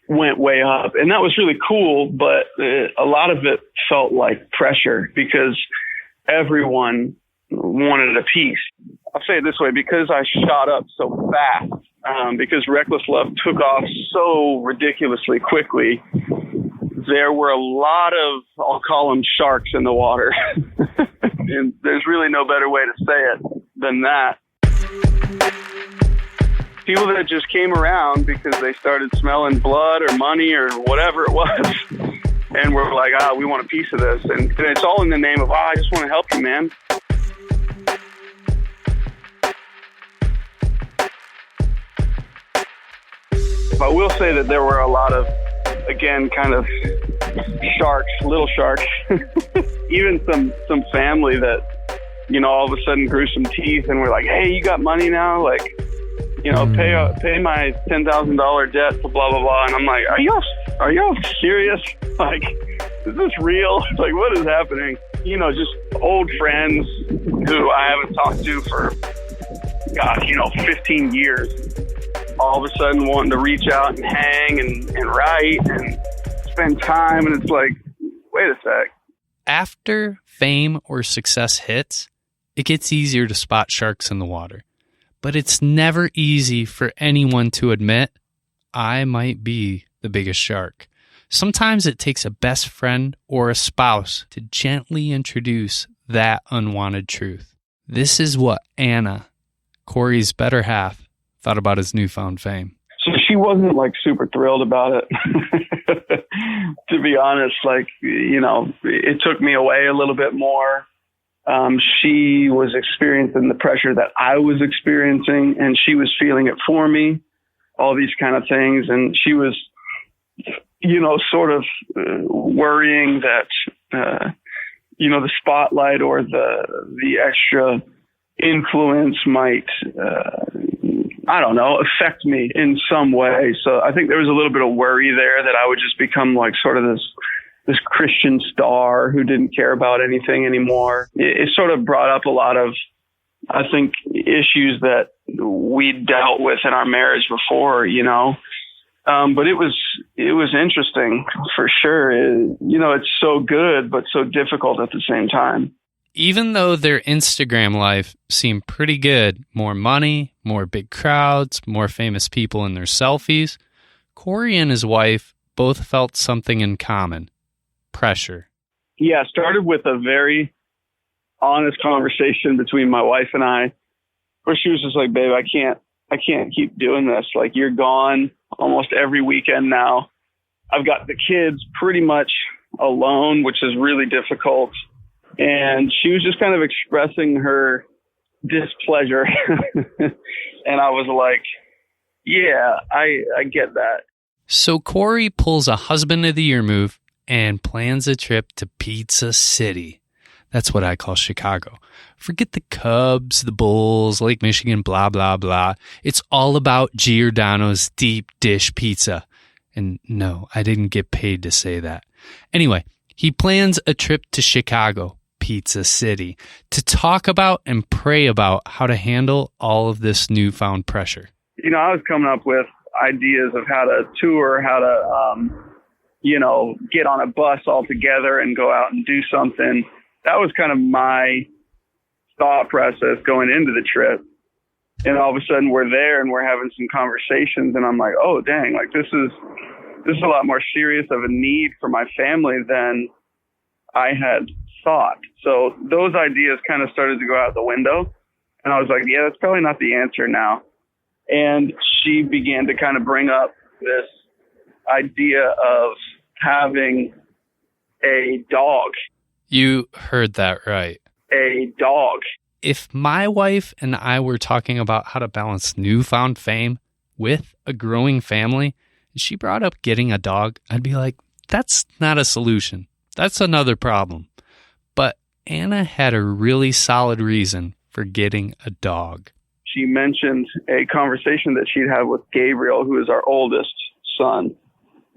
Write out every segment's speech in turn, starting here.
went way up. And that was really cool, but a lot of it felt like pressure because everyone wanted a piece. I'll say it this way, because I shot up so fast, because Reckless Love took off so ridiculously quickly, there were a lot of, I'll call them sharks in the water. And there's really no better way to say it than that. People that just came around because they started smelling blood or money or whatever it was. And were like, we want a piece of this. And it's all in the name of, I just want to help you, man. I will say that there were a lot of, again, kind of sharks, little sharks, even some family that, all of a sudden grew some teeth and were like, hey, you got money now? Like, pay my $10,000 debt to blah, blah, blah. And I'm like, are y'all serious? Like, is this real? Like, what is happening? Just old friends who I haven't talked to for, 15 years. All of a sudden wanting to reach out and hang and write and spend time. And it's like, wait a sec. After fame or success hits, it gets easier to spot sharks in the water. But it's never easy for anyone to admit, I might be the biggest shark. Sometimes it takes a best friend or a spouse to gently introduce that unwanted truth. This is what Anna, Cory's better half, thought about his newfound fame. So she wasn't like super thrilled about it. To be honest, it took me away a little bit more. She was experiencing the pressure that I was experiencing, and she was feeling it for me, all these kind of things. And she was, sort of worrying that, the spotlight or the extra influence might, affect me in some way. So I think there was a little bit of worry there that I would just become like sort of this Christian star who didn't care about anything anymore. It sort of brought up a lot of, I think, issues that we dealt with in our marriage before, but it was interesting for sure. It's so good, but so difficult at the same time. Even though their Instagram life seemed pretty good, more money, more big crowds, more famous people in their selfies, Cory and his wife both felt something in common: pressure. Yeah, it started with a very honest conversation between my wife and I, where she was just like, babe, I can't keep doing this. Like, you're gone almost every weekend now. I've got the kids pretty much alone, which is really difficult. And she was just kind of expressing her displeasure. And I was like, yeah, I get that. So Cory pulls a husband of the year move and plans a trip to Pizza City. That's what I call Chicago. Forget the Cubs, the Bulls, Lake Michigan, blah, blah, blah. It's all about Giordano's deep dish pizza. And no, I didn't get paid to say that. Anyway, he plans a trip to Chicago, Pizza City, to talk about and pray about how to handle all of this newfound pressure. I was coming up with ideas of how to tour, how to, get on a bus all together and go out and do something. That was kind of my thought process going into the trip. And all of a sudden we're there and we're having some conversations, and I'm like, oh, dang, like this is a lot more serious of a need for my family than I had thought. So those ideas kind of started to go out the window, and I was like, yeah, that's probably not the answer now. And she began to kind of bring up this idea of having a dog. You heard that right. A dog. If my wife and I were talking about how to balance newfound fame with a growing family, and she brought up getting a dog, I'd be like, that's not a solution. That's another problem. But Anna had a really solid reason for getting a dog. She mentioned a conversation that she'd had with Gabriel, who is our oldest son.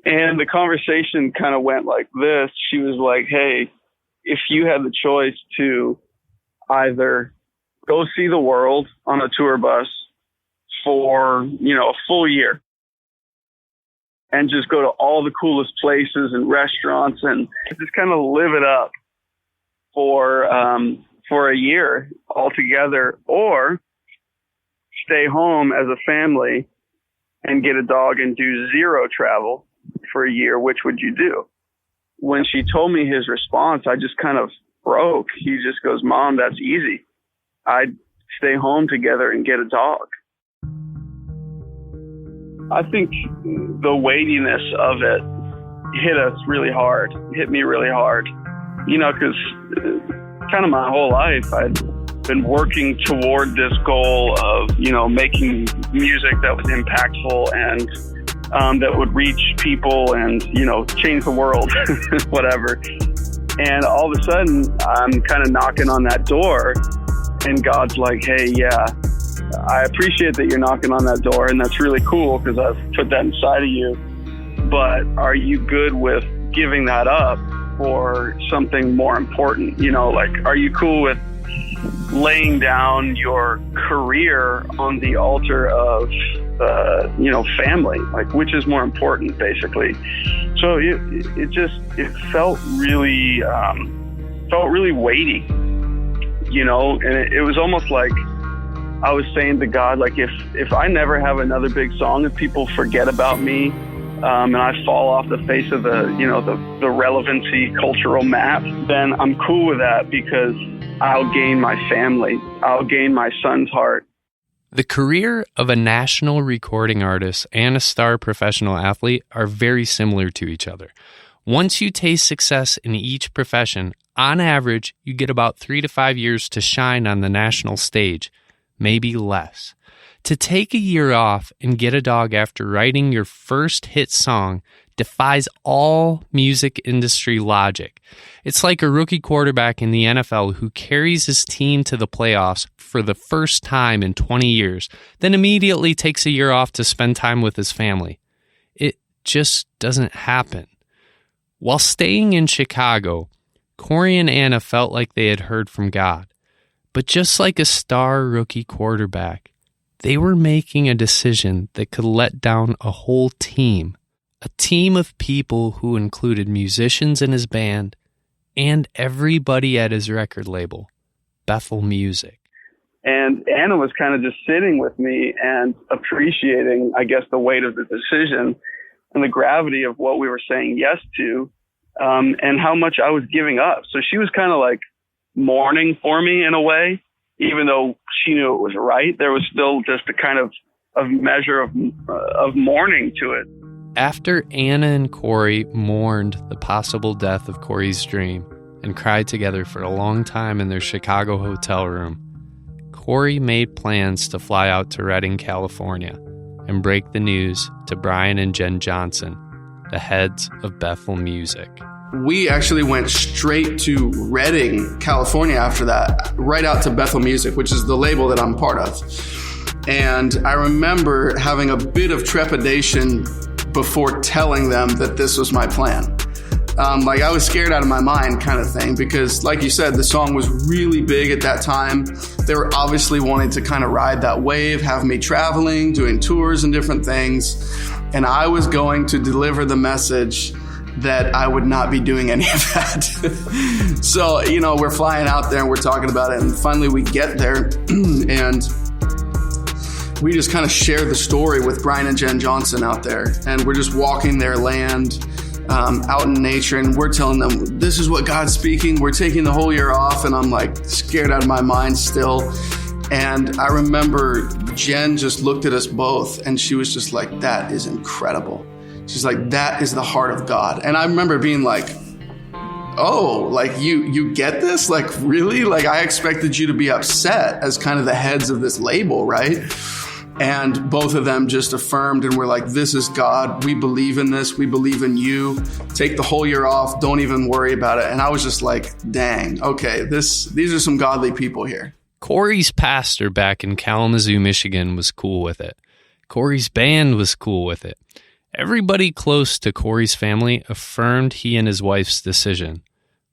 And the conversation kind of went like this. She was like, hey, if you had the choice to either go see the world on a tour bus for, a full year, and just go to all the coolest places and restaurants and just kind of live it up for a year altogether, or stay home as a family and get a dog and do zero travel for a year. Which would you do? When she told me his response, I just kind of broke. He just goes, Mom, that's easy. I'd stay home together and get a dog. I think the weightiness of it hit me really hard, because kind of my whole life I'd been working toward this goal of, making music that was impactful and that would reach people and, change the world, whatever. And all of a sudden I'm kind of knocking on that door and God's like, hey, yeah, I appreciate that you're knocking on that door, and that's really cool because I've put that inside of you. But are you good with giving that up for something more important? Are you cool with laying down your career on the altar of, family? Which is more important, basically? So it felt really weighty, and it was almost like I was saying to God, if I never have another big song, if people forget about me, and I fall off the face of the relevancy cultural map, then I'm cool with that because I'll gain my family. I'll gain my son's heart. The career of a national recording artist and a star professional athlete are very similar to each other. Once you taste success in each profession, on average, you get about 3 to 5 years to shine on the national stage, maybe less. To take a year off and get a dog after writing your first hit song defies all music industry logic. It's like a rookie quarterback in the NFL who carries his team to the playoffs for the first time in 20 years, then immediately takes a year off to spend time with his family. It just doesn't happen. While staying in Chicago, Cory and Anna felt like they had heard from God. But just like a star rookie quarterback, they were making a decision that could let down a whole team. A team of people who included musicians in his band and everybody at his record label, Bethel Music. And Anna was kind of just sitting with me and appreciating, I guess, the weight of the decision and the gravity of what we were saying yes to, and how much I was giving up. So she was kind of like mourning for me in a way, even though she knew it was right. There was still just a kind of measure of mourning to it. After Anna and Cory mourned the possible death of Cory's dream and cried together for a long time in their Chicago hotel room, Cory made plans to fly out to Redding, California, and break the news to Brian and Jen Johnson, the heads of Bethel Music. We actually went straight to Redding, California after that, right out to Bethel Music, which is the label that I'm part of. And I remember having a bit of trepidation before telling them that this was my plan. I was scared out of my mind kind of thing, because like you said, the song was really big at that time. They were obviously wanting to kind of ride that wave, have me traveling, doing tours and different things. And I was going to deliver the message that I would not be doing any of that. So, we're flying out there and we're talking about it. And finally we get there and we just kind of share the story with Brian and Jen Johnson out there. And we're just walking their land out in nature. And we're telling them, this is what God's speaking. We're taking the whole year off. And I'm like scared out of my mind still. And I remember Jen just looked at us both and she was just like, that is incredible. She's like, that is the heart of God. And I remember being like, oh, like you get this? Like, really? Like, I expected you to be upset as kind of the heads of this label, right? And both of them just affirmed and were like, this is God. We believe in this. We believe in you. Take the whole year off. Don't even worry about it. And I was just like, dang, okay, these are some godly people here. Cory's pastor back in Kalamazoo, Michigan was cool with it. Cory's band was cool with it. Everybody close to Cory's family affirmed he and his wife's decision.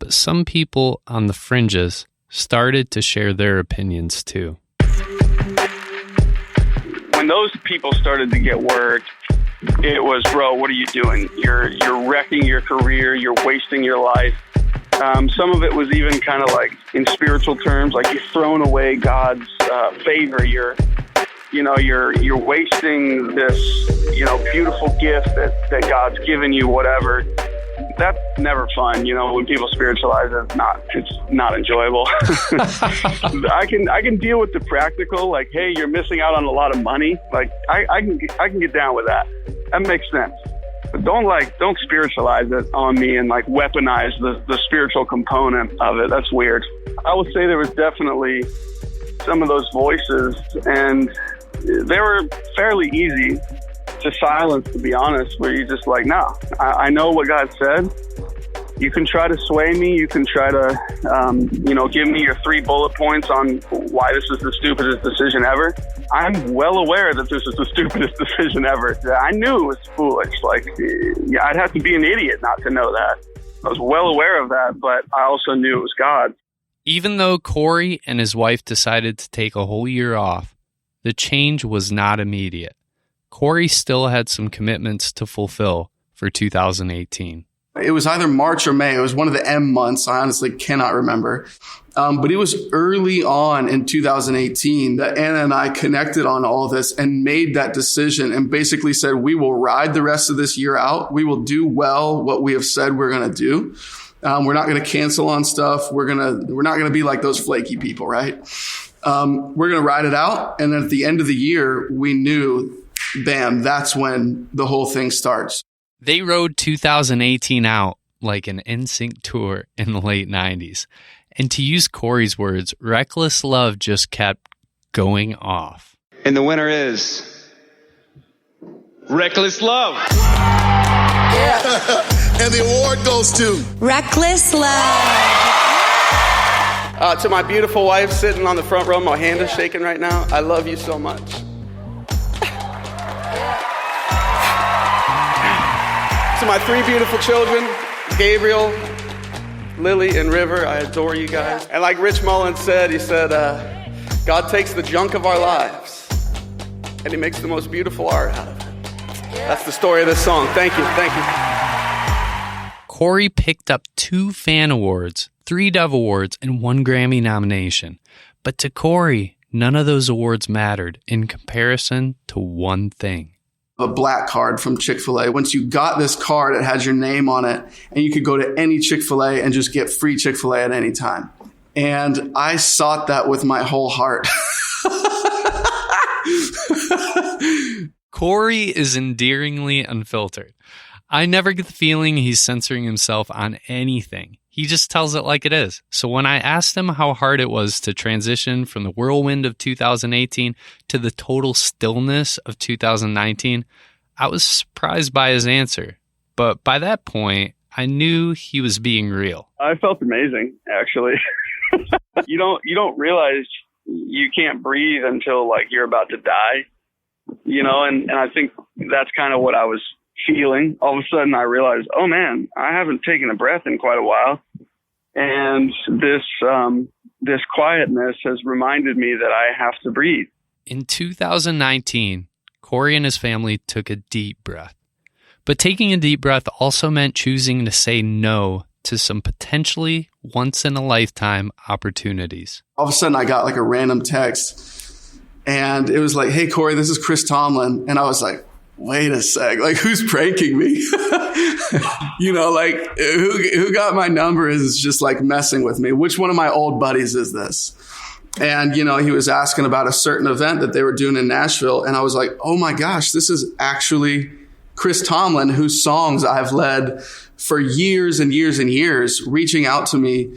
But some people on the fringes started to share their opinions too. When those people started to get word it was, bro, what are you doing? You're wrecking your career. You're wasting your life. Some of it was even kind of like in spiritual terms, like you're throwing away God's favor. You're wasting this, beautiful gift that God's given you, whatever. That's never fun. When people spiritualize it, it's not enjoyable. I can deal with the practical, like, hey, you're missing out on a lot of money. Like I can get down with that. That makes sense. But don't spiritualize it on me and like weaponize the spiritual component of it. That's weird. I would say there was definitely some of those voices, and they were fairly easy to silence, to be honest, where you're just like, no, I know what God said. You can try to sway me. You can try to, give me your 3 bullet points on why this is the stupidest decision ever. I'm well aware that this is the stupidest decision ever. I knew it was foolish. Like, yeah, I'd have to be an idiot not to know that. I was well aware of that, but I also knew it was God. Even though Cory and his wife decided to take a whole year off, the change was not immediate. Cory still had some commitments to fulfill for 2018. It was either March or May. It was one of the M months. I honestly cannot remember. But it was early on in 2018 that Anna and I connected on all this and made that decision and basically said, we will ride the rest of this year out. We will do well what we have said we're going to do. We're not going to cancel on stuff. We're not going to be like those flaky people, right? We're going to ride it out. And then at the end of the year, we knew, bam, that's when the whole thing starts. They rode 2018 out like an NSYNC tour in the late 90s. And to use Cory's words, reckless love just kept going off. And the winner is Reckless Love. Yeah. And the award goes to Reckless Love. To my beautiful wife sitting on the front row, my hand is shaking right now. I love you so much. To my 3 beautiful children, Gabriel, Lily, and River, I adore you guys. And like Rich Mullins said, he said, God takes the junk of our lives and he makes the most beautiful art out of it. That's the story of this song. Thank you. Cory picked up 2 fan awards, 3 Dove Awards, and 1 Grammy nomination. But to Cory, none of those awards mattered in comparison to one thing. A black card from Chick-fil-A. Once you got this card, it had your name on it, and you could go to any Chick-fil-A and just get free Chick-fil-A at any time. And I sought that with my whole heart. Cory is endearingly unfiltered. I never get the feeling he's censoring himself on anything. He just tells it like it is. So when I asked him how hard it was to transition from the whirlwind of 2018 to the total stillness of 2019, I was surprised by his answer. But by that point, I knew he was being real. I felt amazing, actually. You don't realize you can't breathe until like you're about to die, and I think that's kind of what I was feeling. All of a sudden I realized, oh man, I haven't taken a breath in quite a while. And this quietness has reminded me that I have to breathe. In 2019, Cory and his family took a deep breath. But taking a deep breath also meant choosing to say no to some potentially once-in-a-lifetime opportunities. All of a sudden, I got like a random text, and it was like, hey, Cory, this is Chris Tomlin. And I was like, wait a sec, like, who's pranking me? Who got my number is just like messing with me. Which one of my old buddies is this? And, he was asking about a certain event that they were doing in Nashville. And I was like, oh my gosh, this is actually Chris Tomlin, whose songs I've led for years and years and years, reaching out to me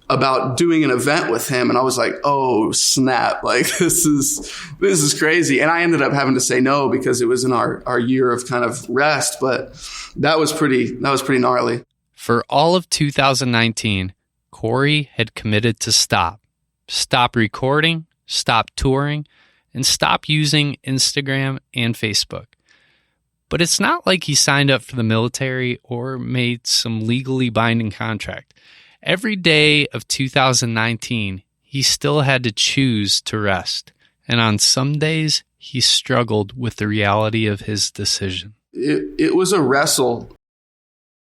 about doing an event with him. And I was like, oh snap, like this is crazy. And I ended up having to say no because it was in our year of kind of rest, but that was pretty gnarly. For all of 2019, Cory had committed to stop recording, stop touring, and stop using Instagram and Facebook. But it's not like he signed up for the military or made some legally binding contract. Every day of 2019, he still had to choose to rest. And on some days, he struggled with the reality of his decision. it was a wrestle